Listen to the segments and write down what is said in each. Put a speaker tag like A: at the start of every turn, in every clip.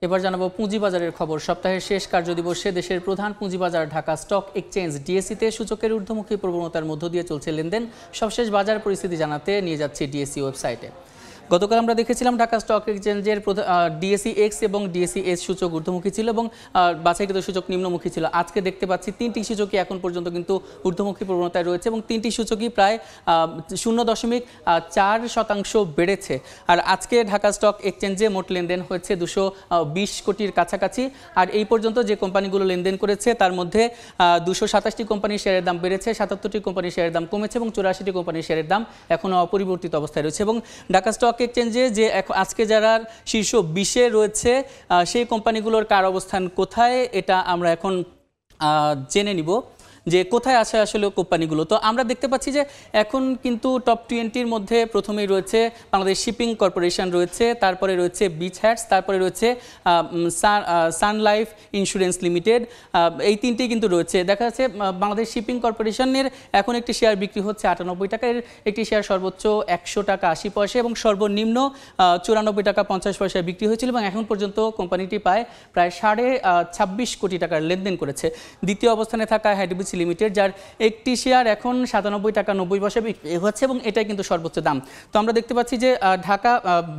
A: এবার জানাবো পুঁজিবাজারের খবর। সপ্তাহের শেষ কার্যদিবসে দেশের প্রধান পুঁজিবাজার ঢাকা স্টক এক্সচেঞ্জ ডিএসইতে সূচকের ঊর্ধ্বমুখী প্রবণতার মধ্য দিয়ে চলছে লেনদেন। সবশেষ বাজার পরিস্থিতি জানাতে নিয়ে যাচ্ছি ডিএসই ওয়েবসাইটে। গতকাল আমরা দেখেছিলাম ঢাকা স্টক এক্সচেঞ্জের ডিএসই এক্স এবং ডিএসই এস সূচক ঊর্ধ্বমুখী ছিল এবং বাছাইকৃত সূচক নিম্নমুখী ছিল। আজকে দেখতে পাচ্ছি তিনটি সূচকই এখন পর্যন্ত কিন্তু ঊর্ধ্বমুখী প্রবণতায় রয়েছে এবং তিনটি সূচকই প্রায় 0.4% বেড়েছে। আর আজকে ঢাকা স্টক এক্সচেঞ্জে মোট লেনদেন হয়েছে 220 কোটির কাছাকাছি। আর এই পর্যন্ত যে কোম্পানিগুলো লেনদেন করেছে তার মধ্যে 227টি কোম্পানির শেয়ারের দাম বেড়েছে, 77টি কোম্পানির শেয়ারের দাম কমেছে এবং 84টি কোম্পানির শেয়ারের দাম এখনও অপরিবর্তিত অবস্থায় রয়েছে। এবং ঢাকা স্টক এক্সচেঞ্জে যে আজকে যারা শীর্ষ 20-এ রয়েছে সেই কোম্পানিগুলোর কার অবস্থান কোথায় এটা আমরা এখন জেনে নিব যে কোথায় আছে আসলে কোম্পানিগুলো। তো আমরা দেখতে পাচ্ছি যে এখন কিন্তু টপ 20-র মধ্যে প্রথমেই রয়েছে বাংলাদেশ শিপিং কর্পোরেশন রয়েছে, তারপরে রয়েছে বিচ হ্যাটস, তারপরে রয়েছে সান লাইফ ইন্স্যুরেন্স লিমিটেড। এই তিনটেই কিন্তু রয়েছে। দেখা যাচ্ছে বাংলাদেশ শিপিং কর্পোরেশনের এখন একটি শেয়ার বিক্রি হচ্ছে 98 টাকা, এর একটি শেয়ার সর্বোচ্চ 100 টাকা 80 পয়সা এবং সর্বনিম্ন 94 টাকা 50 পয়সায় বিক্রি হয়েছিল এবং এখন পর্যন্ত কোম্পানিটি প্রায় 26.5 কোটি টাকার লেনদেন করেছে। দ্বিতীয় অবস্থানে থাকা হ্যাডিবিস লিমিটেড, যার একটি শেয়ার এখন 97 টাকা 90 পয়সা বিক্রি হচ্ছে এবং এটাই কিন্তু সর্বোচ্চ দাম। তো আমরা দেখতে পাচ্ছি যে ঢাকা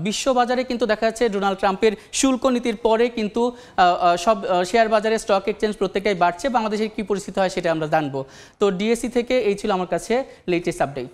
A: বিশ্ববাজারে কিন্তু দেখা যাচ্ছে ডোনাল্ড ট্রাম্পের শুল্ক নীতির পরে কিন্তু সব শেয়ার বাজারে স্টক এক্সচেঞ্জ প্রত্যেকটাই বাড়ছে। বাংলাদেশের কী পরিস্থিতি হয় সেটা আমরা জানবো। তো ডিএসই থেকে এই ছিল আমার কাছে লেটেস্ট আপডেট।